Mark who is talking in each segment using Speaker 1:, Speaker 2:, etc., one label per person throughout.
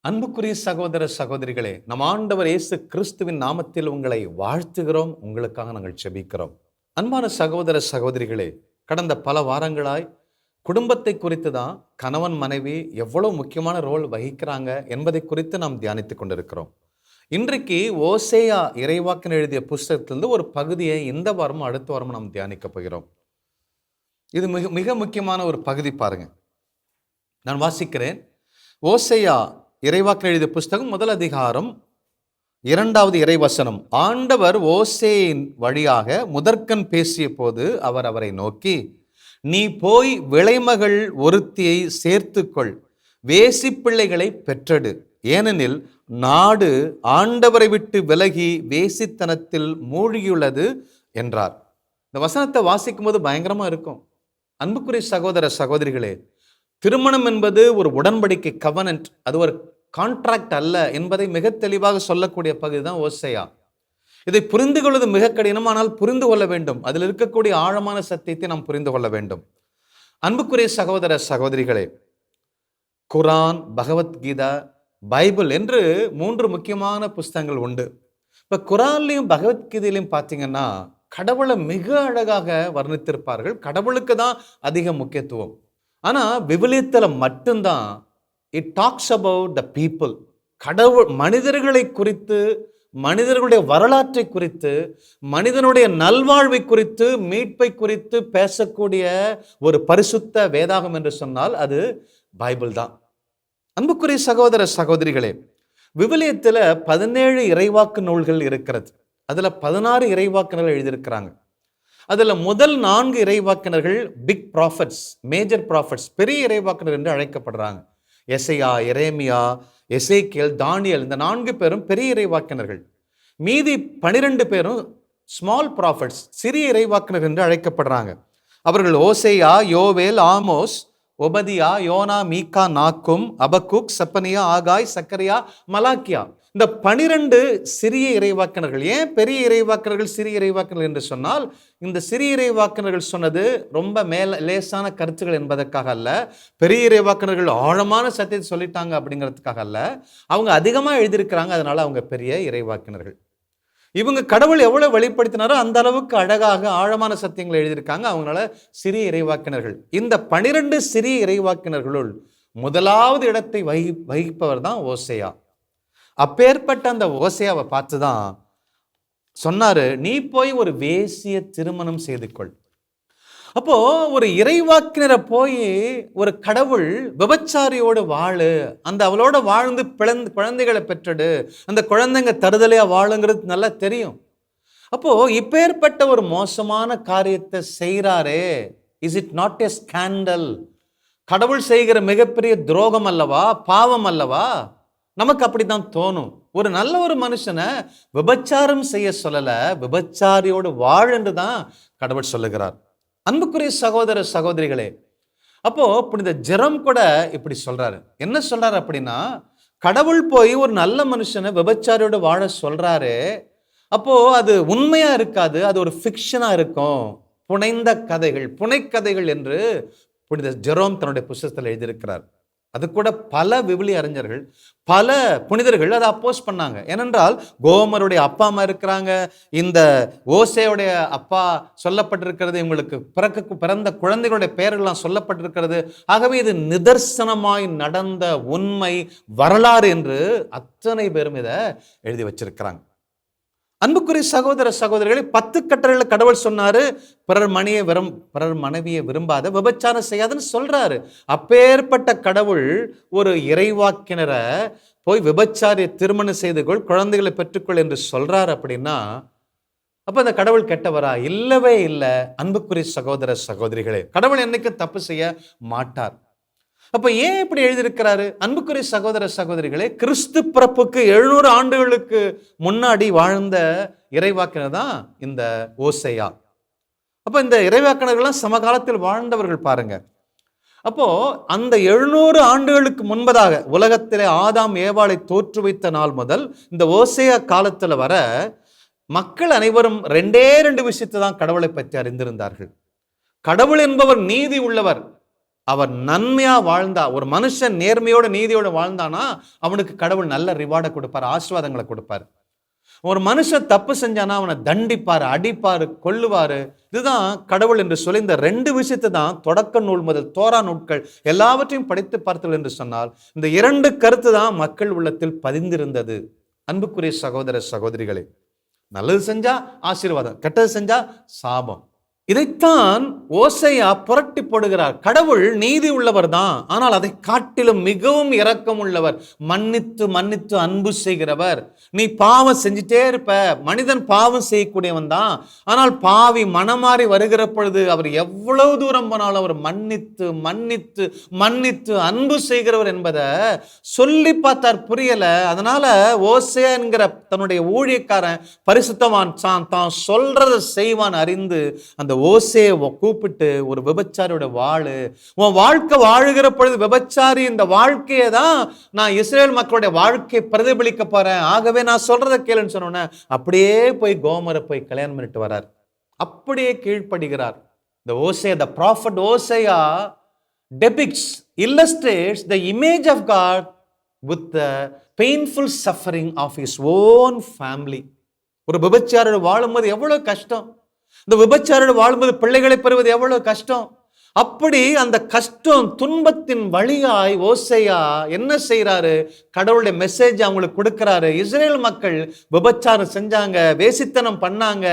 Speaker 1: அன்புக்குரிய சகோதர சகோதரிகளே, நம் ஆண்டவர் இயேசு கிறிஸ்துவின் நாமத்தில் உங்களை வாழ்த்துகிறோம். உங்களுக்காக நாங்கள் ஜெபிக்கிறோம். அன்பான சகோதர சகோதரிகளே, கடந்த பல வாரங்களாய் குடும்பத்தை குறித்து தான் கணவன் மனைவி எவ்வளவு முக்கியமான ரோல் வகிக்கிறாங்க என்பதை குறித்து நாம் தியானித்துக் கொண்டிருக்கிறோம். இன்றைக்கு ஓசேயா இறைவாக்கினர் எழுதிய புஸ்தகத்திலிருந்து ஒரு பகுதியை இந்த வாரமும் அடுத்த வாரமும் நாம் தியானிக்க போகிறோம். இது மிக மிக முக்கியமான ஒரு பகுதி. பாருங்க, நான் வாசிக்கிறேன். ஓசேயா இறைவாக்கினர் எழுதிய புஸ்தகம் 1 அதிகாரம் 2வது இறைவசனம். ஆண்டவர் ஓசேயின் வழியாக முதற்கண் பேசிய போது அவர் அவரை நோக்கி, நீ போய் விளைமகள் ஒருத்தியை சேர்த்துக்கொள், வேசி பிள்ளைகளை பெற்றெடு, ஏனெனில் நாடு ஆண்டவரை விட்டு விலகி வேசித்தனத்தில் மூழ்கியுள்ளது என்றார். இந்த வசனத்தை வாசிக்கும் போது பயங்கரமா இருக்கும். அன்புக்குரிய சகோதர சகோதரிகளே, திருமணம் என்பது ஒரு உடன்படிக்கை, கவனன்ட், அது ஒரு கான்ட்ராக்ட் அல்ல என்பதை மிக தெளிவாக சொல்லக்கூடிய பகுதி தான் ஓசேயா. இதை புரிந்து கொள்வது மிக கடினம், ஆனால் புரிந்து கொள்ள வேண்டும். அதில் இருக்கக்கூடிய ஆழமான சத்தியத்தை நாம் புரிந்து கொள்ள வேண்டும். அன்புக்குரிய சகோதர சகோதரிகளே, குரான், பகவத்கீதா, பைபிள் என்று 3 முக்கியமான புஸ்தகங்கள் உண்டு. இப்போ குரான்லையும் பகவத்கீதையிலையும் பார்த்தீங்கன்னா கடவுளை மிக அழகாக வர்ணித்திருப்பார்கள். கடவுளுக்கு தான் அதிக முக்கியத்துவம். ஆனால் விவிலியத்தில் மட்டும்தான் it talks about the people. கடவுள் மனிதர்களை குறித்து, மனிதர்களுடைய வரலாற்றை குறித்து, மனிதனுடைய நல்வாழ்வை குறித்து, மீட்பை குறித்து பேசக்கூடிய ஒரு பரிசுத்த வேதாகம் என்று சொன்னால் அது பைபிள் தான். அன்புக்குரிய சகோதர சகோதரிகளே, விவிலியத்தில் 17 இறைவாக்கு நூல்கள் இருக்கிறது. அதில் 16 இறைவாக்கினர்கள் எழுதியிருக்கிறாங்க. அதில் முதல் 4 இறைவாக்கினர்கள் பிக் ப்ராஃபட்ஸ், மேஜர் ப்ராஃபட்ஸ், பெரிய இறைவாக்கினர் என்று அழைக்கப்படுறாங்க. எசையா, எரேமியா, எசேக்கியேல், தானியேல், இந்த 4 பேரும் பெரிய இறைவாக்கினர்கள். மீதி 12 பேரும் ஸ்மால் ப்ராஃபட்ஸ், சிறிய இறைவாக்கினர் என்று அழைக்கப்படுறாங்க. அவர்கள் ஓசேயா, யோவேல், ஆமோஸ், ஒபதியா, யோனா, மீகா, நாக்கும், அபக்குக், செப்பனியா, ஆகாய், சக்கரியா, மலாக்கியா. இந்த 12 சிறிய இறைவாக்கினர்கள். ஏன் பெரிய இறைவாக்கினர்கள் சிறிய இறைவாக்கினர்கள் என்று சொன்னால், இந்த சிறிய இறைவாக்கினர்கள் சொன்னது ரொம்ப லேசான கருத்துக்கள் என்பதற்காக அல்ல, பெரிய இறைவாக்கினர்கள் ஆழமான சத்தியத்தை சொல்லிட்டாங்க அப்படிங்கிறதுக்காக அல்ல. அவங்க அதிகமாக எழுதியிருக்கிறாங்க, அதனால அவங்க பெரிய இறைவாக்கினர்கள். இவங்க கடவுள் எவ்வளவு வெளிப்படுத்தினாரோ அந்த அளவுக்கு அழகாக ஆழமான சத்தியங்களை எழுதியிருக்காங்க, அவங்களால சிறிய இறைவாக்கினர்கள். இந்த 12 சிறிய இறைவாக்கினர்களுள் முதலாவது இடத்தை வகிப்பவர் தான் ஓசேயா. அப்பேற்பட்ட அந்த ஓசேயாவை பார்த்து தான் சொன்னாரு, நீ போய் ஒரு வேசிய திருமணம் செய்து கொள். அப்போ ஒரு இறைவாக்கினரை போய் ஒரு கடவுள் விபச்சாரியோடு வாழு, அந்த அவளோட வாழ்ந்து குழந்தைகளை பெற்றெடு, அந்த குழந்தைங்க தருதலையா வாழுங்கிறது நல்லா தெரியும். அப்போ இப்பேற்பட்ட ஒரு மோசமான காரியத்தை செய்கிறாரே, is it not a scandal? கடவுள் செய்கிற மிகப்பெரிய துரோகம் அல்லவா, பாவம் அல்லவா? நமக்கு அப்படித்தான் தோணும். ஒரு நல்ல ஒரு மனுஷனை விபச்சாரம் செய்ய சொல்லல, விபச்சாரியோடு வாழ் என்று தான் கடவுள் சொல்லுகிறார். அன்புக்குரிய சகோதர சகோதரிகளே, அப்போ புனித ஜெரம் கூட இப்படி சொல்றாரு. என்ன சொல்றாரு அப்படின்னா, கடவுள் போய் ஒரு நல்ல மனுஷனை விபச்சாரியோடு வாழ சொல்றாரு. அப்போ அது உண்மையா இருக்காது, அது ஒரு ஃபிக்ஷனா இருக்கும், புனைந்த கதைகள், புனைக்கதைகள் என்று புனித ஜெரோம் தன்னுடைய புத்தகத்தில் எழுதியிருக்கிறார். அது கூட பல விவிலிய அறிஞர்கள், பல புனிதர்கள் அதை அப்போஸ் பண்ணாங்க. ஏனென்றால் கோமருடைய அப்பா அம்மா இருக்கிறாங்க, இந்த ஓசேயுடைய அப்பா சொல்லப்பட்டிருக்கிறது, இவங்களுக்கு பிறந்த குழந்தைகளுடைய பெயர்கள்லாம் சொல்லப்பட்டிருக்கிறது. ஆகவே இது நிதர்சனமாய் நடந்த உண்மை வரலாறு என்று அத்தனை பேரும் இதை எழுதி வச்சிருக்கிறாங்க. அன்புக்குரிய சகோதர சகோதரிகளை 10 கட்டளைகளை கடவுள் சொன்னாரு, பிறர் மனைவியை விரும்பாத, விபச்சாரம் செய்யாதுன்னு சொல்றாரு. அப்பேற்பட்ட கடவுள் ஒரு இறைவாக்கினரை போய் விபச்சாரிய திருமணம் செய்து கொள், குழந்தைகளை பெற்றுக்கொள் என்று சொல்றாரு அப்படின்னா, அப்ப அந்த கடவுள் கெட்டவரா? இல்லவே இல்லை. அன்புக்குரிய சகோதர சகோதரிகளே, கடவுள் என்னைக்கும் தப்பு செய்ய மாட்டார். அப்ப ஏன் இப்படி எழுதியிருக்கிறாரு? அன்புக்குரிய சகோதர சகோதரிகளே, கிறிஸ்து பிறப்புக்கு 700 ஆண்டுகளுக்கு முன்னாடி வாழ்ந்த இறைவாக்கினர் தான் இந்த ஓசேயா. அப்ப இந்த இறைவாக்கினர்கள்லாம் சமகாலத்தில் வாழ்ந்தவர்கள் பாருங்க. அப்போ அந்த 700 ஆண்டுகளுக்கு முன்பதாக உலகத்திலே ஆதாம் ஏவாளை தோற்று வைத்த நாள் முதல் இந்த ஓசேயா காலத்துல வர மக்கள் அனைவரும் 2 விஷயத்தை தான் கடவுளை பற்றி அறிந்திருந்தார்கள். கடவுள் என்பவர் நீதி உள்ளவர், அவர் நன்மையா வாழ்ந்தா, ஒரு மனுஷன் நேர்மையோட நீதியோட வாழ்ந்தானா அவனுக்கு கடவுள் நல்ல ரிவார்டை கொடுப்பார், ஆசீர்வாதங்களை கொடுப்பார். ஒரு மனுஷன் தப்பு செஞ்சானா அவனை தண்டிப்பாரு, அடிப்பாரு, கொல்லுவாரு. இதுதான் கடவுள் என்று சொல்லி இந்த 2 விஷயத்தை தான் தொடக்க நூல் முதல் தோரா நூட்கள் எல்லாவற்றையும் படித்து பார்த்தல் என்று சொன்னால் இந்த 2 கருத்து தான் மக்கள் உள்ளத்தில் பதிந்திருந்தது. அன்புக்குரிய சகோதர சகோதரிகளே, நல்லது செஞ்சா ஆசீர்வாதம், கெட்டது செஞ்சா சாபம். இதைத்தான் ஓசையா புரட்டி போடுகிறார். கடவுள் நீதி உள்ளவர் தான், ஆனால் அதை காட்டிலும் மிகவும் இரக்கம் உள்ளவர், மன்னித்து மன்னித்து அன்பு செய்கிறவர். நீ பாவம் செஞ்சுட்டே இருப்ப, மனிதன் பாவம் செய்யக்கூடியவன் தான், ஆனால் பாவி மனமாறி வருகிற பொழுது அவர் எவ்வளவு தூரம் போனாலும் அவர் மன்னித்து மன்னித்து மன்னித்து அன்பு செய்கிறவர் என்பதை சொல்லி பார்த்தார், புரியல. அதனால ஓசையா என்கிற தன்னுடைய ஊழியக்காரன் பரிசுத்தவான் தான் சொல்றதை செய்வான் அறிந்து அந்த ஓசையை கூப்பிட்டு, ஒரு விபச்சாரியோட வாழு, உன் வாழ்க்கை வாழுகிற பொழுது விபச்சாரி இந்த வாழ்க்கையை தான் நான் இஸ்ரேல் மக்களுடைய வாழ்க்கையை பிரதிபலிக்க போறேன், ஆகவே நான் சொல்றதை கேளுன்னு சொன்னோன்னே அப்படியே போய் கோமரை போய் கல்யாணம் பண்ணிட்டு வரார், அப்படியே கீழ்ப்படுகிறார். The Hosea, the prophet Hosea depicts, illustrates the image of God with the painful suffering of his own family. ஒரு விபச்சாரியோட வாழும்போது எவ்வளவு கஷ்டம், இந்த விபச்சாரோடு வாழும்போது பிள்ளைகளை பெறுவது எவ்வளவு கஷ்டம். அப்படி அந்த கஷ்டம் துன்பத்தின் வழியாய் ஓசையா என்ன செய்யறாரு, கடவுளுடைய மெசேஜ் அவங்களுக்கு கொடுக்கிறாரு. இஸ்ரேல் மக்கள் விபச்சாரம் செஞ்சாங்க, வேசித்தனம் பண்ணாங்க,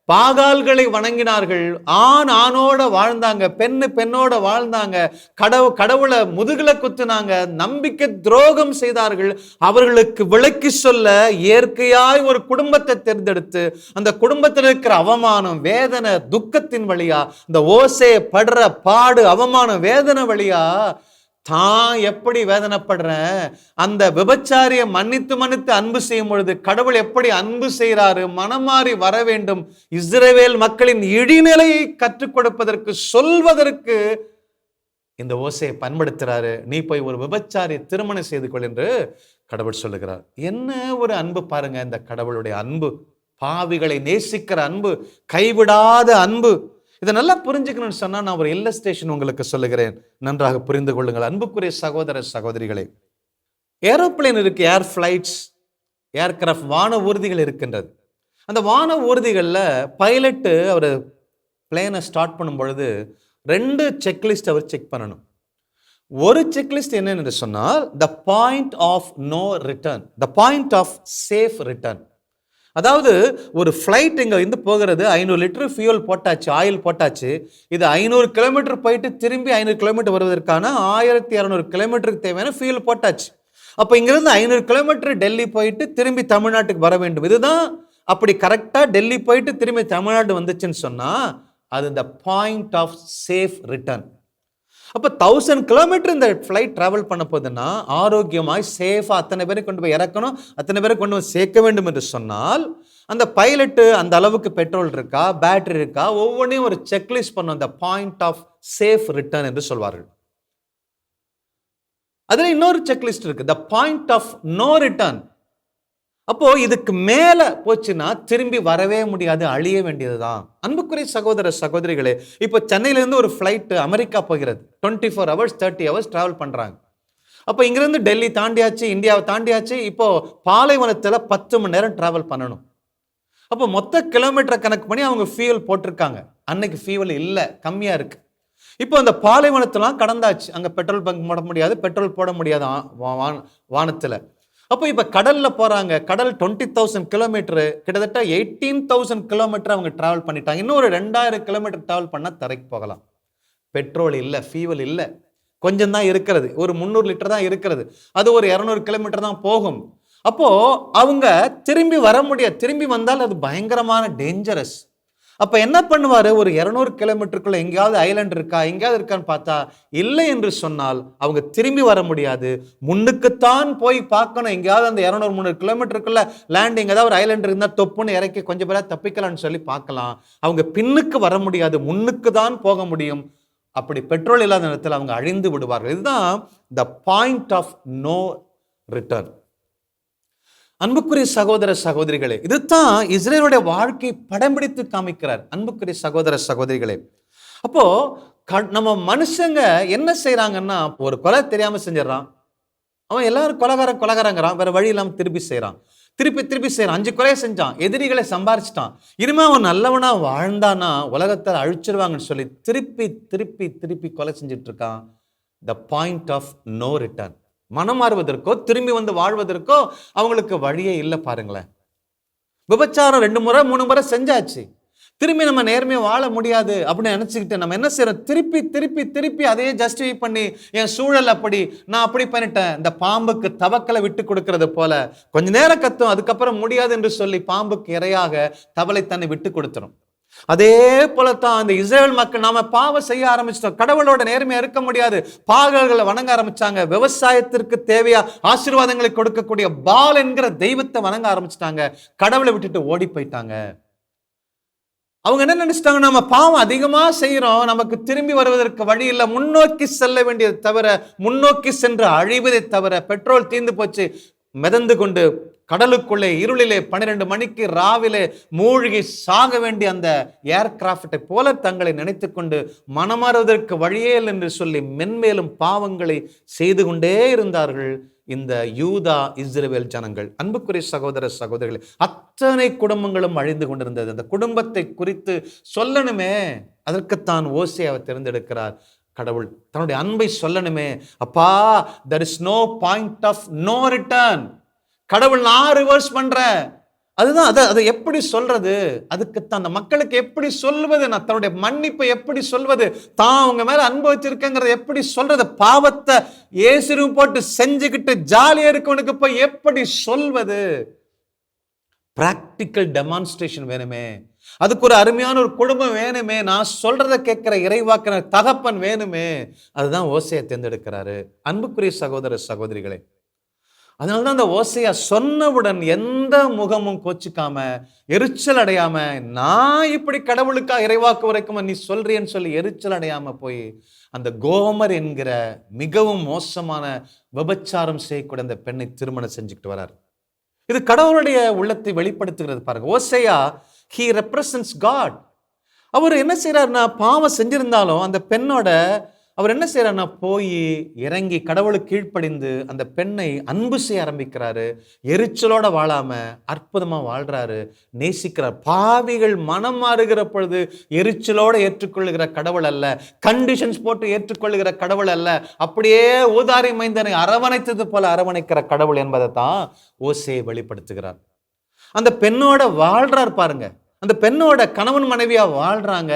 Speaker 1: பாகால்களை வணங்கினார்கள், ஆண் ஆணோட வாழ்ந்தாங்க, பெண்ணு பெண்ணோட வாழ்ந்தாங்க, கடவுளை முதுகுல குத்துனாங்க, நம்பிக்கை துரோகம் செய்தார்கள். அவர்களுக்கு விளக்கி சொல்ல இயற்கையாய் ஒரு குடும்பத்தை தேர்ந்தெடுத்து அந்த குடும்பத்தில் இருக்கிற அவமானம் வேதனை துக்கத்தின் வழியா, இந்த ஓசையை படுற பாடு அவமானம் வேதனை வழியா தான் எப்படி வேதனைப்படுறேன், அந்த விபச்சாரியை மன்னித்து மன்னித்து அன்பு செய்யும் பொழுது கடவுள் எப்படி அன்பு செய்கிறாரு, மனமாறி வர வேண்டும், இஸ்ரவேல் மக்களின் இடிநிலையை கற்றுக் கொடுப்பதற்கு சொல்வதற்கு இந்த ஓசையை பயன்படுத்துறாரு. நீ போய் ஒரு விபச்சாரியை திருமணம் செய்து கொள் என்று கடவுள் சொல்லுகிறார். என்ன ஒரு அன்பு பாருங்க, இந்த கடவுளுடைய அன்பு, பாவிகளை நேசிக்கிற அன்பு, கைவிடாத அன்பு. இதை நல்லா புரிஞ்சுக்கணும்னு சொன்னா நான் ஒரு இல்லஸ்ட்ரேஷன் உங்களுக்கு சொல்லுகிறேன், நன்றாக புரிந்து கொள்ளுங்கள். அன்புக்குரிய சகோதர சகோதரிகளே, ஏரோப்ளேன் இருக்கு, ஏர் பிளைட்ஸ், ஏர்கிராஃப்ட், வான ஊர்திகள் இருக்கின்றது. அந்த வான ஊர்திகளில் பைலட்டு அவர் பிளேனை ஸ்டார்ட் பண்ணும் பொழுது 2 செக்லிஸ்ட் அவர் செக் பண்ணணும். ஒரு செக்லிஸ்ட் என்னன்னு சொன்னால் the point of no return, the point of safe return. அதாவது ஒரு ஃப்ளைட் இங்கே இருந்து போகிறது, 500 லிட்டர் ஃபியூல் போட்டாச்சு, ஆயில் போட்டாச்சு, இது 500 கிலோமீட்டர் போயிட்டு திரும்பி 500 கிலோமீட்டர் வருவதற்கான 1200 கிலோமீட்டருக்கு தேவையான ஃபியூல் போட்டாச்சு. அப்போ இங்கிருந்து 500 கிலோமீட்டர் டெல்லி போயிட்டு திரும்பி தமிழ்நாட்டுக்கு வர வேண்டும். இதுதான் அப்படி கரெக்டாக டெல்லி போயிட்டு திரும்பி தமிழ்நாடு வந்துச்சுன்னு சொன்னால் அது இந்த பாயிண்ட் ஆஃப் சேஃப் ரிட்டர்ன். அப்போ 1000 கிலோமீட்டர் இந்த ஃப்ளைட் ட்ராவல் பண்ண போகுதுன்னா ஆரோக்கியமாய் சேஃபாக அத்தனை பேரை கொண்டு போய் இறக்கணும், அத்தனை பேரை கொண்டு போய் சேர்க்க வேண்டும் என்று சொன்னால் அந்த பைலட்டு அந்த அளவுக்கு பெட்ரோல் இருக்கா, பேட்டரி இருக்கா, ஒவ்வொன்றையும் ஒரு செக்லிஸ்ட் பண்ணும், அந்த பாயிண்ட் ஆஃப் சேஃப் ரிட்டர்ன் என்று சொல்வார்கள். அதில் இன்னொரு செக்லிஸ்ட் இருக்கு, the point of no return. அப்போ இதுக்கு மேல போச்சுன்னா திரும்பி வரவே முடியாது, அழிய வேண்டியதுதான். அன்புக்குரிய சகோதர சகோதரிகளே, இப்போ சென்னையிலேருந்து ஒரு ஃப்ளைட் அமெரிக்கா போகிறது, 24 hours 30 hours டிராவல் பண்றாங்க. அப்போ இங்கிருந்து டெல்லி தாண்டியாச்சு, இந்தியாவை தாண்டியாச்சு, இப்போ பாலைவனத்தில் 10 மணி நேரம் டிராவல் பண்ணணும். அப்போ மொத்த கிலோமீட்டர் கணக்கு பண்ணி அவங்க ஃபியூல் போட்டிருக்காங்க. அன்னைக்கு ஃபியூல் இல்லை, கம்மியா இருக்கு. இப்போ அந்த பாலைவனத்தெல்லாம் கடந்தாச்சு, அங்கே பெட்ரோல் பங்க் போட முடியாது, பெட்ரோல் போட முடியாது வானத்தில். அப்போ இப்போ கடலில் போகிறாங்க, கடல் 20,000 கிலோமீட்டரு, கிட்டத்தட்ட 18,000 கிலோமீட்டர் அவங்க ட்ராவல் பண்ணிட்டாங்க. இன்னும் ஒரு 2000 கிலோமீட்டர் ட்ராவல் பண்ணால் தரைக்கு போகலாம். பெட்ரோல் இல்லை, ஃபியூவல் இல்லை, கொஞ்சம் தான் இருக்கிறது, ஒரு 300 லிட்டர் தான் இருக்கிறது, அது ஒரு 200 கிலோமீட்டர் தான் போகும். அப்போது அவங்க திரும்பி வர முடியாது, திரும்பி வந்தால் அது பயங்கரமான டேஞ்சரஸ். அப்போ என்ன பண்ணுவார், ஒரு 200 கிலோமீட்டருக்குள்ள எங்கேயாவது ஐலாண்ட் இருக்கா, எங்கேயாவது இருக்கான்னு பார்த்தா இல்லை என்று சொன்னால் அவங்க திரும்பி வர முடியாது, முன்னுக்குத்தான் போய் பார்க்கணும். எங்கேயாவது அந்த 200-300 கிலோமீட்டருக்குள்ள லேண்டிங், ஏதாவது ஒரு ஐலாண்ட் இருந்தால் தொப்புன்னு இறக்கி கொஞ்சம் பேராக தப்பிக்கலான்னு சொல்லி பார்க்கலாம். அவங்க பின்னுக்கு வர முடியாது, முன்னுக்கு தான் போக முடியும். அப்படி பெட்ரோல் இல்லாத நேரத்தில் அவங்க அழிந்து விடுவார்கள். இதுதான் the point of no return. அன்புக்குரிய சகோதர சகோதரிகளே, இதுதான் இஸ்ரேலுடைய வாழ்க்கை படம் பிடித்து காமிக்கிறார். அன்புக்குரிய சகோதர சகோதரிகளே, அப்போ நம்ம மனுஷங்க என்ன செய்யறாங்கன்னா, ஒரு கொலை தெரியாம செஞ்சிடறான். அவன் எல்லாரும் கொலகாரங்கிறான். வேற வழி இல்லாம திருப்பி செய்யறான். திருப்பி செய்யறான். 5 கொலையை செஞ்சான். எதிரிகளை சம்பாரிச்சிட்டான். இனிமே அவன் நல்லவனா வாழ்ந்தானா உலகத்தை அழிச்சிருவாங்கன்னு சொல்லி திருப்பி கொலை செஞ்சுட்டு இருக்கான். The point of no return. மனம் மாறுவதற்கோ திரும்பி வந்து வாழ்வதற்கோ அவங்களுக்கு வழியே இல்லை. பாருங்களேன், விபச்சாரம் 2 முறை 3 முறை செஞ்சாச்சு. திரும்பி நம்ம நேர்மையா வாழ முடியாது அப்படின்னு நினைச்சுக்கிட்டு நம்ம என்ன செய்யறோம்? திருப்பி அதையே ஜஸ்டிஃபை பண்ணி, என் சூழல் அப்படி, நான் அப்படி பண்ணிட்டேன். இந்த பாம்புக்கு தவக்கலை விட்டு கொடுக்கறது போல கொஞ்ச நேரம் கத்தும், அதுக்கப்புறம் முடியாது என்று சொல்லி பாம்புக்கு இரையாக தவளை தன்னை விட்டு கொடுத்துரும். அதே போலத்தான் இந்த இஸ்ரேல் மக்கள், நாம பாவம் செய்ய ஆரம்பிச்சிட்டோம். கடவுளோட நேர்மையா இருக்க முடியாது. பாகல்களை வணங்க ஆரம்பிச்சாங்க. விவசாயத்திற்கு தேவையா ஆசீர்வாதங்களை கொடுக்கக்கூடிய பால் என்கிற தெய்வத்தை வணங்க ஆரம்பிச்சிட்டாங்க. கடவுளை விட்டுட்டு ஓடி போயிட்டாங்க. அவங்க என்ன நினைச்சிட்டாங்க? நம்ம பாவம் அதிகமா செய்யறோம், நமக்கு திரும்பி வருவதற்கு வழி இல்லை, முன்னோக்கி செல்ல வேண்டியது தவிர, முன்னோக்கி சென்று அழிவதை தவிர, பெட்ரோல் தீர்ந்து போச்சு, மிதந்து கொண்டு கடலுக்குள்ளே இருளிலே 12 மணிக்கு ராவிலே மூழ்கி சாக வேண்டிய அந்த ஏர்கிராப்டை போல தங்களை நினைத்து கொண்டு மனமாறுவதற்கு வழியே இல்லை என்று சொல்லி மென்மேலும் பாவங்களை செய்து கொண்டே இருந்தார்கள் இந்த யூதா இஸ்ரவேல் ஜனங்கள். அன்புக்குரிய சகோதர சகோதரிகளே, அத்தனை குடும்பங்களும் அழிந்து கொண்டிருந்தது. அந்த குடும்பத்தை குறித்து சொல்லணுமே, அதற்குத்தான் ஓசேயாவை தேர்ந்தெடுக்கிறார் கடவுள். தன்னுடைய அன்பை சொல்லணுமே. அப்பா, there is no point of no return. கடவுள் நான் ரிவர்ஸ் பண்றேன். அதுதான் அதை எப்படி சொல்றது? அதுக்குத்தான் அந்த மக்களுக்கு எப்படி சொல்வது? நான் தன்னுடைய மன்னிப்பை எப்படி சொல்வது? தான் அவங்க மேல அன்பு வச்சிருக்கேங்கிறத எப்படி சொல்றது? பாவத்தை ஏசுரு போட்டு செஞ்சுக்கிட்டு ஜாலியா இருக்கவனுக்கு போய் எப்படி சொல்வது? பிராக்டிக்கல் டெமான்ஸ்ட்ரேஷன் வேணுமே. அதுக்கு ஒரு அருமையான ஒரு குடும்பம் வேணுமே. நான் சொல்றதை கேட்கிற இறைவாக்கின தகப்பன் வேணுமே. அதுதான் ஓசையை தேர்ந்தெடுக்கிறாரு. அன்புக்குரிய சகோதர சகோதரிகளே, அதனால்தான் அந்த ஓசையா சொன்னவுடன் எந்த முகமும் கோச்சிக்காம, எரிச்சல் அடையாம, நான் இப்படி கடவுளுக்காக இறைவாக்கு உரைக்கும் நீ சொல்றேன்னு சொல்லி எரிச்சல் அடையாம போய் அந்த கோமர் என்கிற மிகவும் மோசமான விபச்சாரம் செய்யக்கூடிய அந்த பெண்ணை திருமணம் செஞ்சுக்கிட்டு வரார். இது கடவுளுடைய உள்ளத்தை வெளிப்படுத்துகிறது. பாருங்க, ஓசையா he represents God. அவர் என்ன செய்யறாருன்னா, பாவம் செஞ்சிருந்தாலும் அந்த பெண்ணோட அவர் என்ன செய்யறாருன்னா, போய் இறங்கி கடவுளுக்கு கீழ்ப்படிந்து அந்த பெண்ணை அன்பு செய்ய ஆரம்பிக்கிறாரு. எரிச்சலோட வாழாம அற்புதமா வாழ்றாரு, நேசிக்கிறார். பாவிகள் மனம் மாறுகிற பொழுது எரிச்சலோட ஏற்றுக்கொள்ளுகிற கடவுள் அல்ல, கண்டிஷன்ஸ் போட்டு ஏற்றுக்கொள்ளுகிற கடவுள் அல்ல, அப்படியே ஊதாரி மைந்தனை அரவணைத்தது போல அரவணைக்கிற கடவுள் என்பதை தான் ஓசே வெளிப்படுத்துகிறார். அந்த பெண்ணோட வாழ்றார். பாருங்க, அந்த பெண்ணோட கணவன் மனைவியா வாழ்றாங்க.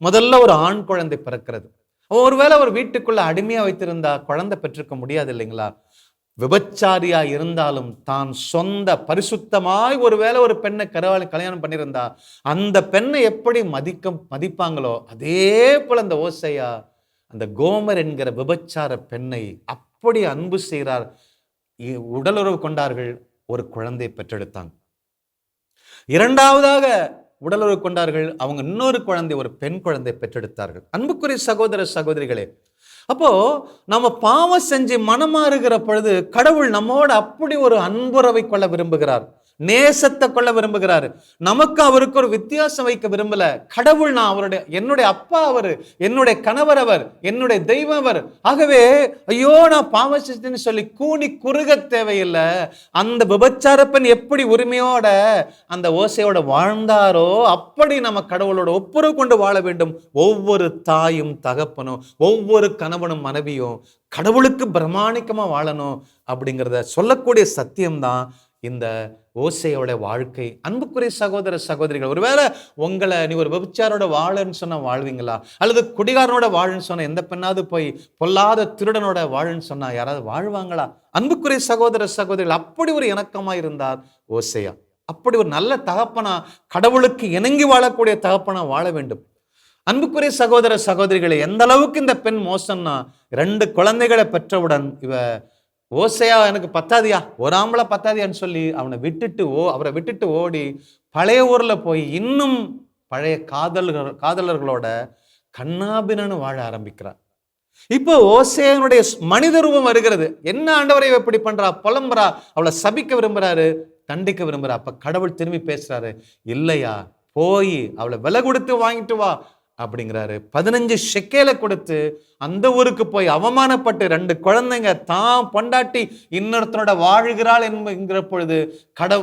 Speaker 1: முதல்ல ஒரு ஆண் குழந்தை பிறக்கிறது. ஒருவேளை ஒரு வீட்டுக்குள்ள அடிமையா வைத்திருந்தா குழந்தை பெற்றிருக்க முடியாது இல்லைங்களா? விபச்சாரியா இருந்தாலும் தான் சொந்த பரிசுத்தமாய் ஒருவேளை ஒரு பெண்ணை கல்யாணம் பண்ணியிருந்தா அந்த பெண்ணை எப்படி மதிப்பாங்களோ அதே போல அந்த ஓசையா அந்த கோமர் என்கிற விபச்சார பெண்ணை அப்படி அன்பு செய்கிறார். உடலுறவு கொண்டார்கள், ஒரு குழந்தையை பெற்றெடுத்தாங்க. இரண்டாவதாக உடலுறவு கொண்டார்கள், அவங்க இன்னொரு குழந்தை, ஒரு பெண் குழந்தை பெற்றெடுத்தார்கள். அன்புக்குரிய சகோதர சகோதரிகளே, அப்போ நம்ம பாவம் செஞ்சு மனமாறுகிற பொழுது கடவுள் நம்மோட அப்படி ஒரு அன்புறவை கொள்ள விரும்புகிறார், நேசத்தை கொள்ள விரும்புகிறார். நமக்கு அவருக்கு ஒரு வித்தியாசம் வைக்க விரும்பல. கடவுள் நான் என்னுடைய அப்பா அவர், என்னுடைய கணவர் அவர், என்னுடைய தெய்வம் அவர். ஆகவே ஐயோ நான் பாவம் செஞ்சேன்னு சொல்லி கூனி குறுக தேவையில்லை. அந்த விபச்சார பெண் எப்படி உரிமையோட அந்த ஓசையோட வாழ்ந்தாரோ அப்படி நம்ம கடவுளோட ஒப்புரவு கொண்டு வாழ வேண்டும். ஒவ்வொரு தாயும் தகப்பனும், ஒவ்வொரு கணவனும் மனைவியும் கடவுளுக்கு பிரமாணிக்கமா வாழணும் அப்படிங்கிறத சொல்லக்கூடிய சத்தியம்தான் இந்த ஓசையோட வாழ்க்கை. அன்புக்குரிய சகோதர சகோதரிகள், ஒருவேளை உங்களை நீ ஒரு விபச்சாரோட வாழன்னு சொன்னா வாழ்வீங்களா? அல்லது குடிகாரனோட வாழுன்னு சொன்ன எந்த பெண்ணாவது போய் பொல்லாத திருடனோட வாழுன்னு சொன்னா யாராவது வாழ்வாங்களா? அன்புக்குரிய சகோதர சகோதரிகள், அப்படி ஒரு இணக்கமா இருந்தார் ஓசையா. அப்படி ஒரு நல்ல தகப்பனா, கடவுளுக்கு இணங்கி வாழக்கூடிய தகப்பனா வாழ வேண்டும். அன்புக்குரிய சகோதர சகோதரிகளை, எந்த அளவுக்கு இந்த பெண் மோசம்னா, 2 குழந்தைகளை பெற்றவுடன் இவ ஓசையா எனக்கு பத்தாதியா, ஒரு ஆம்பளை பத்தாதியான்னு சொல்லி அவரை விட்டுட்டு ஓடி பழைய ஊர்ல போய் இன்னும் பழைய காதலர்களோட கண்ணாபின்னு வாழ ஆரம்பிக்கிறார். இப்போ ஓசையனுடைய மனித ரூபம் வருகிறது. என்ன ஆண்டவரை எப்படி பண்றா, புலம்புறா, அவளை சபிக்க விரும்புறாரு, தண்டிக்க விரும்புறா. அப்ப கடவுள் திரும்பி பேசுறாரு, இல்லையா, போய் அவளை விலை கொடுத்து வாங்கிட்டு வா, அப்படிங்கிறாரு. 15 ஷெக்கேலை கொடுத்து அந்த ஊருக்கு போய் அவமானப்பட்டு 2 குழந்தைங்க தான் பொண்டாட்டி இன்னொருத்தனோட வாழ்கிறாள் என்கிற பொழுது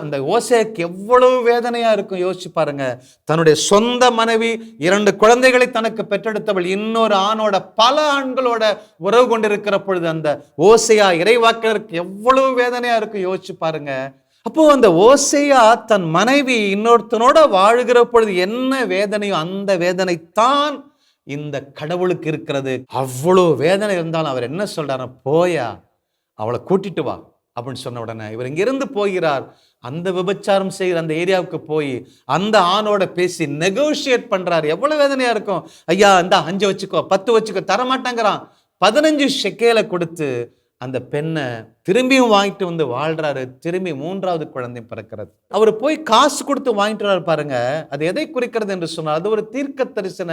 Speaker 1: இந்த ஓசேக்கு எவ்வளவு வேதனையா இருக்கும் யோசிச்சு பாருங்க. தன்னுடைய சொந்த மனைவி 2 குழந்தைகளை தனக்கு பெற்றெடுத்தவள் இன்னொரு ஆணோட பல ஆண்களோட உறவு கொண்டிருக்கிற பொழுது அந்த ஓசையா இறைவாக்கினருக்கு எவ்வளவு வேதனையா இருக்கும் யோசிச்சு பாருங்க. அப்போ அந்த ஓசையா தன் மனைவி இன்னொருத்தனோட வாழுகிற பொழுது என்ன வேதனையோ அந்த வேதனை தான் இந்த கடவுளுக்கு இருக்கிறது. அவ்வளவு வேதனை இருந்தாலும் அவர் என்ன சொல்றாரு, போயா அவளை கூட்டிட்டு வா அப்படின்னு சொன்ன உடனே இவர் இங்கிருந்து போகிறார். அந்த விபச்சாரம் செய்கிற அந்த ஏரியாவுக்கு போய் அந்த ஆணோட பேசி நெகோஷியேட் பண்றாரு. எவ்வளவு வேதனையா இருக்கும். ஐயா இந்த 5 வச்சுக்கோ 10 வச்சுக்கோ, தரமாட்டாங்கிறான். 15 ஷெக்கேலை கொடுத்து அந்த பெண்ணை திரும்பியும் வாங்கிட்டு வந்து வாழ்றாரு. திரும்பி 3வது குழந்தை பிறக்கிறது. அவர் போய் காசு கொடுத்து வாங்கிட்டு பாருங்க. அது எதை குறிக்கிறது என்று சொன்னால் அது ஒரு தீர்க்க தரிசன,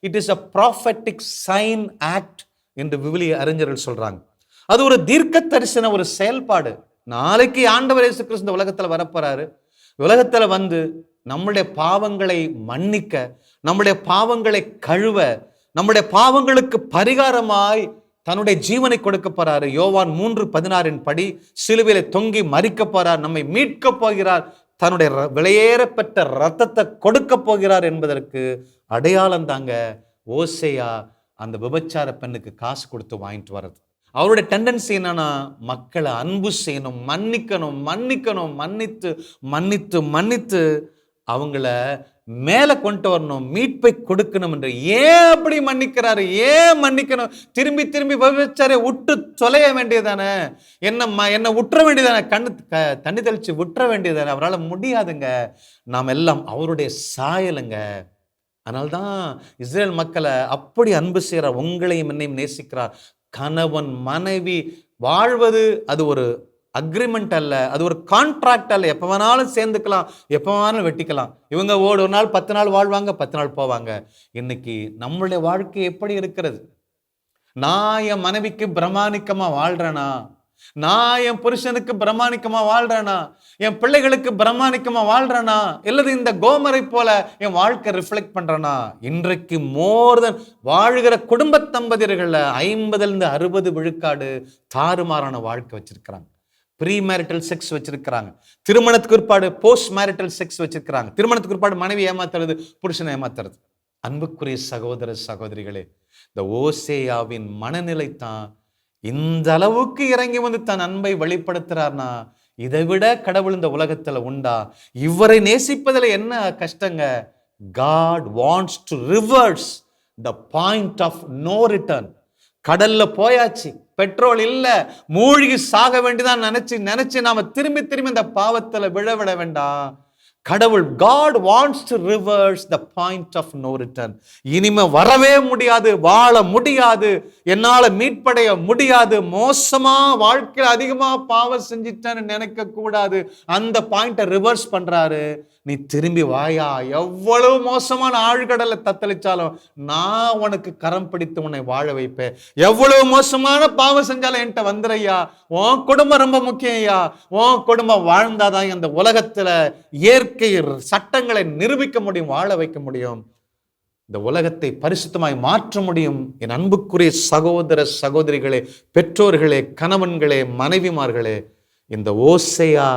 Speaker 1: it is a prophetic sign act என்று விவிலிய அறிஞர்கள் சொல்றாங்க. அது ஒரு தீர்க்க தரிசன ஒரு செயல்பாடு. நாளைக்கு ஆண்டவர் இயேசு கிறிஸ்து இந்த உலகத்துல வரப்போறாரு. உலகத்துல வந்து நம்முடைய பாவங்களை மன்னிக்க, நம்முடைய பாவங்களை கழுவ, நம்முடைய பாவங்களுக்கு பரிகாரமாய் தன்னுடைய ஜீவனை கொடுக்க போறாரு. யோவான் 3:16 படி சிலுவையில தொங்கி மரிக்க போறார், நம்மை மீட்க போகிறார், தன்னுடைய விலையேறப்பட்ட ரத்தத்தை கொடுக்க போகிறார் என்பதற்கு அடையாளம் தாங்க ஓசேயா அந்த விபச்சார பெண்ணுக்கு காசு கொடுத்து வாங்கிட்டு வர்றது. அவருடைய டெண்டன்சி என்னன்னா, மக்களை அன்பு செய்யணும், மன்னிக்கணும், மன்னிக்கணும், மன்னித்து மன்னித்து மன்னித்து அவங்கள மேல கொண்டு வரணும், மீட்பை கொடுக்கணும் என்று. ஏன் அப்படி மன்னிக்கிறாரு? ஏன் மன்னிக்கணும்? திரும்பி திரும்பி விபச்சாரை விட்டு தொலைய வேண்டியதானே, என்ன விட்டுற வேண்டியதானே, தண்ணி தெளிச்சு விட்டுற வேண்டியதானே. அவரால் முடியாதுங்க. நாம் எல்லாம் அவருடைய சாயலுங்க. அதனால்தான் இஸ்ரேல் மக்களை அப்படி அன்பு செய்கிறார். உங்களையும் என்னையும் நேசிக்கிறார். கணவன் மனைவி வாழ்வது அது ஒரு அக்ரிமெண்ட் அல்ல, அது ஒரு கான்ட்ராக்ட் அல்ல. எப்போ வேணாலும் சேர்ந்துக்கலாம், எப்போ வேணாலும் வெட்டிக்கலாம். இவங்க ஒரு நாள் 10 நாள் வாழ்வாங்க, 10 நாள் போவாங்க. இன்னைக்கு நம்மளுடைய வாழ்க்கை எப்படி இருக்கிறது? நான் என் மனைவிக்கு பிரமாணிக்கமா வாழ்றேனா? நான் என் புருஷனுக்கு பிரமாணிக்கமா வாழ்றேனா? என் பிள்ளைகளுக்கு பிரமாணிக்கமா வாழ்றேனா? இல்லது இந்த கோமரை போல என் வாழ்க்கை ரிஃப்ளெக்ட் பண்றேனா? இன்றைக்கு மோர் தென் வாழ்கிற குடும்ப தம்பதியர்கள்ல 50-60 விழுக்காடு தாறுமாறான வாழ்க்கை வச்சிருக்கிறாங்க. ப்ரீ மேரிட்டல் செக்ஸ் வச்சிருக்கிறாங்க. திருமணத்துக்கு பிற்பாடு போஸ்ட் மேரிட்டல் செக்ஸ் வச்சிருக்கிறாங்க. திருமணத்துக்கு பிற்பாடு மனைவி ஏமாத்துறது, புருஷனை ஏமாத்துறது. அன்புக்குரிய சகோதர சகோதரிகளே, இந்த ஓசேயாவின் மனநிலை தான் இந்த அளவுக்கு இறங்கி வந்து தன் அன்பை வெளிப்படுத்துறார்னா, இதை விட கடவுள் இந்த உலகத்துல உண்டா? இவரை நேசிப்பதில் என்ன கஷ்டங்க? God wants to reverse the point of no return. கடல்ல போயாச்சு, பெட்ரோல் இல்ல, மூழ்கி சாக வேண்டியதான் நினைச்சு நாம திரும்பி திரும்பி இந்த பாவத்துல விழ வேண்டாம். கடவுள் God wants to reverse the point of no return. இனிமே வரவே முடியாது, வாழ முடியாது, என்னால மீட்படைய முடியாது, மோசமா வாழ்க்கையில் அதிகமா பாவம் செஞ்சிட்டேன்னு நினைக்க கூடாது. அந்த பாயிண்ட ரிவர்ஸ் பண்றாரு. நீ திரும்பி வாயா, எவ்வளவு மோசமான ஆழ்கடலை தத்தளிச்சாலும் நான் உனக்கு கரம் பிடித்து உன்னை வாழ வைப்பேன். எவ்வளவு மோசமான பாவம் செஞ்சாலும் என்கிட்ட வந்துறையா, உன் குடும்பம் ரொம்ப முக்கியம் ஐயா. உன் குடும்பம் வாழ்ந்தாதான் இந்த உலகத்துல இயற்கை சட்டங்களை நிரூபிக்க முடியும், வாழ வைக்க முடியும், இந்த உலகத்தை பரிசுத்தமாய் மாற்ற முடியும். என் அன்புக்குரிய சகோதர சகோதரிகளே, பெற்றோர்களே, கணவன்களே, மனைவிமார்களே, இந்த ஓசேயா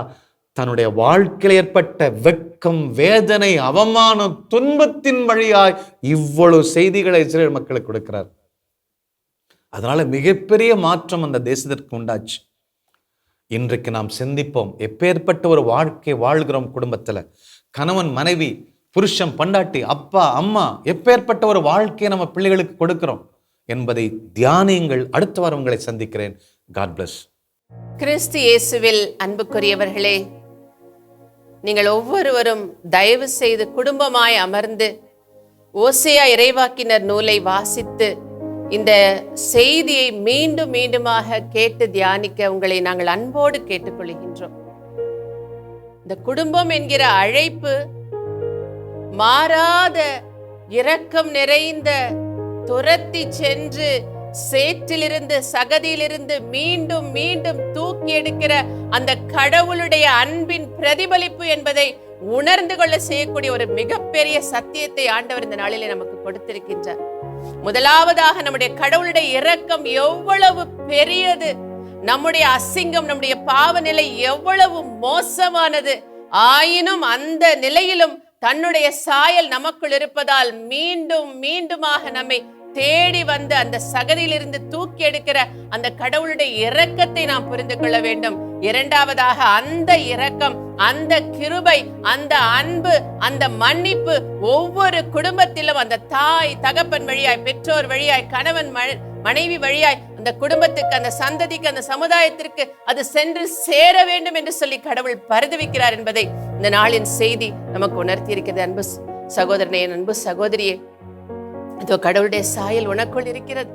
Speaker 1: தன்னுடைய வாழ்க்கையில் ஏற்பட்ட வெட்கம், வேதனை, அவமானம், துன்பத்தின் வழியாய் இவ்வளவு செய்திகளை இஸ்ரேல் மக்களுக்கு கொடுக்கிறார். அதனால மிகப்பெரிய மாற்றம் அந்த தேசத்திற்கு உண்டாச்சு. இன்றைக்கு நாம் சிந்திப்போம், எப்பேற்பட்ட ஒரு வாழ்க்கை வாழ்கிறோம் குடும்பத்துல. கணவன் மனைவி, புருஷன் பொண்டாட்டி, அப்பா அம்மா, எப்பேற்பட்ட ஒரு வாழ்க்கையை நம்ம பிள்ளைகளுக்கு கொடுக்கிறோம் என்பதை தியானியுங்கள். அடுத்த வாரம் உங்களை சந்திக்கிறேன். God bless.
Speaker 2: கிறிஸ்து இயேசுவில் அன்புக்குரியவர்களே, நீங்கள் ஒவ்வொருவரும் தயவு செய்து குடும்பமாய் அமர்ந்து ஓசேயா இறைவாக்கினர் நூலை வாசித்து இந்த செய்தியை மீண்டும் மீண்டுமாக கேட்டு தியானிக்க உங்களை நாங்கள் அன்போடு கேட்டுக்கொள்கின்றோம். இந்த குடும்பம் என்கிற அழைப்பு மாறாத இரக்கம் நிறைந்த, துரத்தி சென்று சேற்றிலிருந்து சகதியிலிருந்து மீண்டும் மீண்டும் தூக்கி எடுக்கிற அந்த கடவுளுடைய அன்பின் பிரதிபலிப்பு என்பதை உணர்ந்து கொள்ள செய்யக்கூடிய ஒரு மிகப்பெரிய சத்தியத்தை ஆண்டவர் இந்த நாளிலே நமக்கு கொடுத்திருக்கின்றார். முதலாவதாக நம்முடைய கடவுளுடைய இரக்கம் எவ்வளவு பெரியது, நம்முடைய அசிங்கம், நம்முடைய பாவ நிலை எவ்வளவு மோசமானது. ஆயினும் அந்த நிலையிலும் தன்னுடைய சாயல் நமக்குள் இருப்பதால் மீண்டும் மீண்டுமாக நம்மை தேடி வந்து அந்த சகதியிலிருந்து தூக்கி எடுக்கிற அந்த கடவுளுடைய இரக்கத்தை நாம் புரிந்து கொள்ள வேண்டும். இரண்டாவதாக அந்த இரக்கம், அந்த கிருபை, அந்த அன்பு, அந்த மன்னிப்பு ஒவ்வொரு குடும்பத்திலும் அந்த தாய் தகப்பன் வழியாய், பெற்றோர் வழியாய், கணவன் மனைவி வழியாய் அந்த குடும்பத்துக்கு, அந்த சந்ததிக்கு, அந்த சமுதாயத்திற்கு அது சென்று சேர வேண்டும் என்று சொல்லி கடவுள் பரிதவிக்கிறார் என்பதை இந்த நாளின் செய்தி நமக்கு உணர்த்தி இருக்கிறது. அன்பு சகோதரனே, அன்பு சகோதரியே, இதோ கடவுளுடைய சாயல் உனக்குள் இருக்கிறது.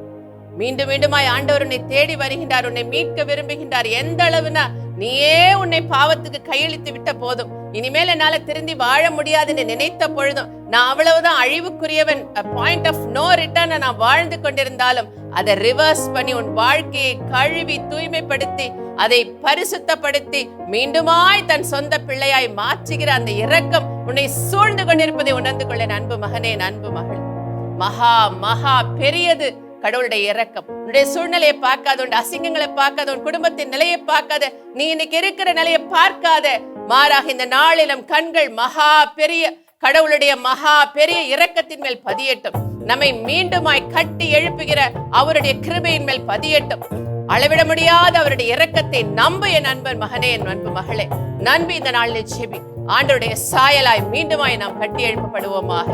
Speaker 2: மீண்டும் மீண்டுமாய் ஆண்டவர் உன்னை தேடி வருகின்றார், உன்னை மீட்க விரும்புகின்றார். எந்த அளவுனா, நீயே உன்னை பாவத்துக்கு கையளித்து விட்ட போதும், இனிமேல் என்னால திருந்தி வாழ முடியாதுன்னு நினைத்த பொழுதும், நான் அவ்வளவுதான் அழிவுக்குரியவன், பாயிண்ட் ஆஃப் நோ ரிட்டர்ன் நான் வாழ்ந்து கொண்டிருந்தாலும் அதை ரிவர்ஸ் பண்ணி உன் வாழ்க்கையை கழுவி தூய்மைப்படுத்தி அதை பரிசுத்தப்படுத்தி மீண்டுமாய் தன் சொந்த பிள்ளையாய் மாற்றுகிற அந்த இரக்கம் உன்னை சூழ்ந்து கொண்டிருப்பதை உணர்ந்து கொள்ள அன்பு மகனே, அன்பு மகள். மகா மகா பெரியது கடவுளுடைய இரக்கம். உன்னுடைய சூழ்நிலையை பார்க்காத, உன் அசிங்கங்களை பார்க்காத, உன் குடும்பத்தின் நிலையை பார்க்காத, நீ இன்னைக்கு இருக்கிற நிலையை பார்க்காத, மாறாக இந்த நாளிலும் கண்கள் மகா பெரிய கடவுளுடைய மகா பெரிய இரக்கத்தின் மேல் பதியட்டும். நம்மை மீண்டுமாய் கட்டி எழுப்புகிற அவருடைய கிருபையின் மேல் பதியட்டும். அளவிட முடியாத அவருடைய இரக்கத்தை நம்பு என் அன்பன் மகனே, என் அன்பு மகளே. நம்பி இந்த நாளில் செபி. ஆண்டவருடைய சாயலாய் மீண்டுமாய் நாம் கட்டி எழுப்பப்படுவோமாக.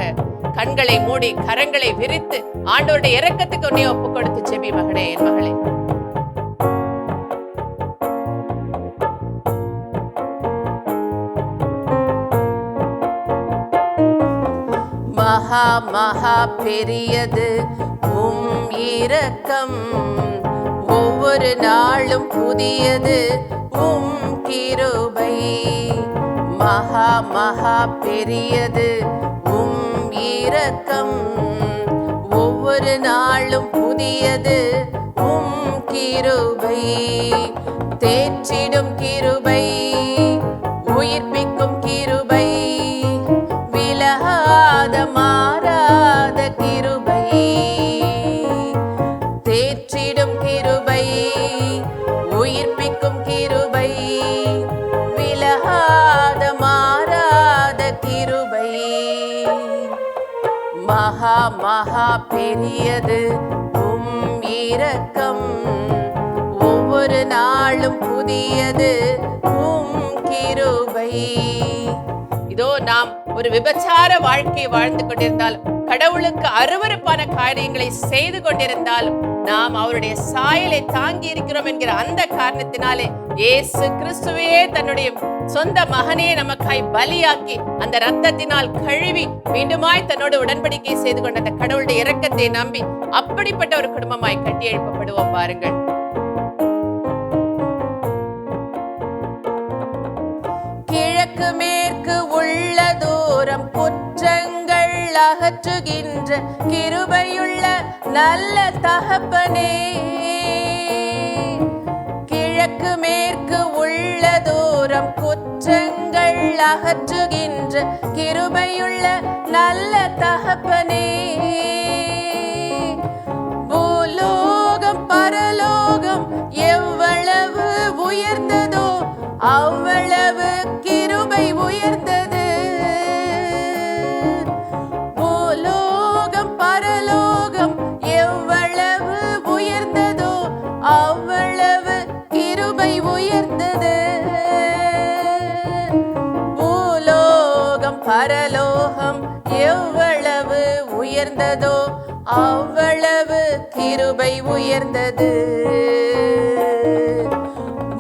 Speaker 2: கண்களை மூடி கரங்களை விரித்து ஆண்டவருடைய இரக்கத்துக்கு உன்னை ஒப்பு கொடுத்து செபி மகனே, என் மகளே. மகா மகா பெரியது உம் இரக்கம், ஒவ்வொரு நாளும் புதியது உம் கிருபை. மகா மகா பெரியது உம் இரக்கம், ஒவ்வொரு நாளும் புதியது உம் கிருபை. தேற்றிடும் கிருபை, உயிர்ப்பிக்கும் கிருபை, விலகாத மாறாத கிருபை. தேற்றிடும் கிருபை, உயிர்ப்பிக்கும் கிருபை, விலகாத மாறாத கிருபை. மகா மகா பெரியது உம் இரக்கம், ஒவ்வொரு நாளும் புதியது உம் கிருபை. இதோ நாம் ஒரு விபச்சார வாழ்க்கையை வாழ்ந்து கொண்டிருந்தாலும், கடவுளுக்கு அருவருப்பான காரியங்களை செய்து கொண்டிருந்தாலும், நாம் அவருடைய சாயலை தாங்கி இருக்கிறோம் என்கிற அந்த காரணத்தினாலே இயேசு கிறிஸ்துவையே தன்னுடைய சொந்த மகனே நமக்காய் பலியாக்கி அந்த இரத்தத்தினால் கழுவி மீண்டுமாய் தன்னோடு உடன்படிக்கை செய்து கொண்ட அந்த கடவுளுடைய இரக்கத்தை நம்பி அப்படிப்பட்ட ஒரு குடும்பமாய் கட்டி எழுப்பப்படுவோம். பாருங்கள், கிழக்கு மேற்கு உள்ள தூரம் குற்றங்கள் அகற்றுகின்ற கிருபையுள்ள நல்ல தகப்பனே. கிழக்கு மேற்கு உள்ள தூரம் குற்றங்கள் அகற்றுகின்ற கிருபையுள்ள நல்ல தகப்பனே. பூலோகம் பரலோகம் எவ்வளவு உயர்ந்ததோ அவ்வளவு கிருபை உயர்ந்தது. பூலோகம் பரலோகம் எவ்வளவு உயர்ந்ததோ அவ்வளவு கிருபை உயர்ந்தது. பூலோகம் பரலோகம் எவ்வளவு உயர்ந்ததோ அவ்வளவு கிருபை உயர்ந்தது.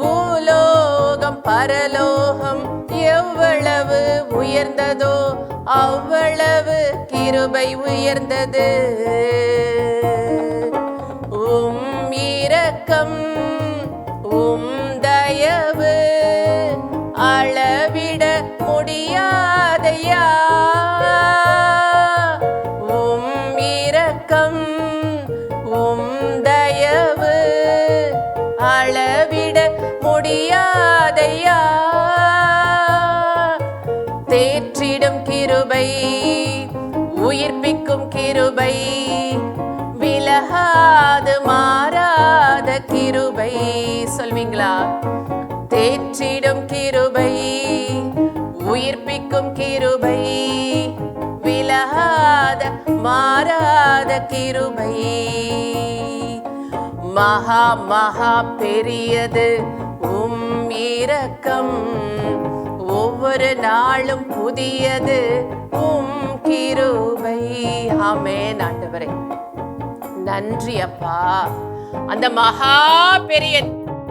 Speaker 2: பூலோகம் பரலோகம் எவ்வளவு உயர்ந்ததோ அவ்வளவு கிருபை உயர்ந்தது. உம் இரக்கம் உம் தயவு அளவிட முடியாதையா. உம் இரக்கம் உம் தயவு அளவிட முடியாதையா. உயிர்ப்பிக்கும் கிருபை, விலகாது மாறாத கிருபை. சொல்வீங்களா? தேற்றிடும் கிருபை, உயிர்ப்பிக்கும் கிருபை, விலகாத மாறாத கிருபை. மகா மகா பெரியது உம் இரக்கம், ஒவ்வொரு நாளும் புதியது உம் கிருபை. ஆமென். ஆண்டவரே நன்றி அப்பா. அந்த மகா பெரிய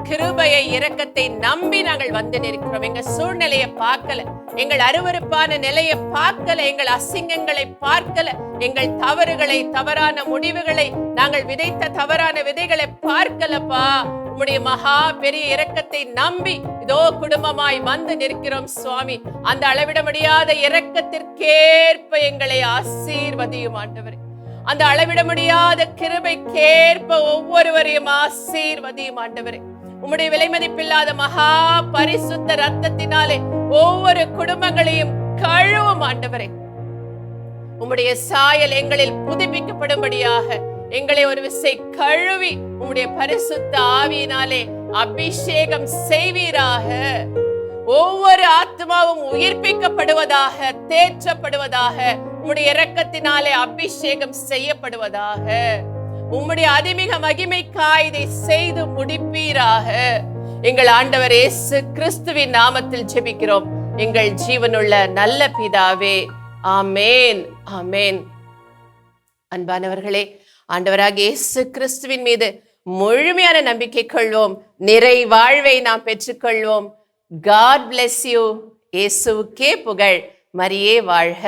Speaker 2: கிருபையை, இரக்கத்தை நம்பி நாங்கள் வந்து நிற்கிறோம். எங்க சூழ்நிலையை பார்க்கல, எங்கள் அருவருப்பான நிலையை பார்க்கல, எங்கள் அசிங்கங்களை பார்க்கல, எங்கள் தவறுகளை, தவறான முடிவுகளை, நாங்கள் விதைத்த தவறான விதைகளை பார்க்கலப்பா. உம்முடைய மகா பெரிய இரக்கத்தை நம்பி இதோ குடும்பமாய் வந்து நிற்கிறோம் சுவாமி. அந்த அளவிட முடியாத இரக்கத்திற்கேற்ப எங்களை ஆசீர்வதியும் ஆண்டவரே. அந்த அளவிட முடியாத கிருபைக்கேற்ப ஒவ்வொருவரையும் ஆசீர்வதியும் ஆண்டவரே. உம்முடைய விலைமதிப்பில்லாத மகா பரிசுத்த ரத்தத்தினாலே ஒவ்வொரு குடும்பங்களையும் கழுவும் ஆண்டவரே. உம்முடைய சாயல் எங்களில் புதுப்பிக்கப்படும்படியாக எங்களை ஒரு விசை கழுவி உம்முடைய பரிசுத்த ஆவியினாலே அபிஷேகம் செய்வீராக. ஒவ்வொரு ஆத்மாவும் உயிர்ப்பிக்கப்படுவதாக, தேற்றப்படுவதாக, உம்முடைய இரக்கத்தினாலே அபிஷேகம் செய்யப்படுவதாக. உம்முடைய அதிமிக மகிமைக்காய் இதை செய்து முடிப்பீராக. எங்கள் ஆண்டவர் இயேசு கிறிஸ்துவின் நாமத்தில் ஜெபிக்கிறோம் எங்கள் ஜீவனுள்ள நல்ல பிதாவே. ஆமேன், ஆமேன். அன்பானவர்களே, ஆண்டவராக இயேசு கிறிஸ்துவின் மீது முழுமையான நம்பிக்கை கொள்வோம். நிறை வாழ்வை நாம் பெற்றுக்கொள்வோம். God bless you. இயேசுவுக்கே புகழ். மரியே வாழ்க.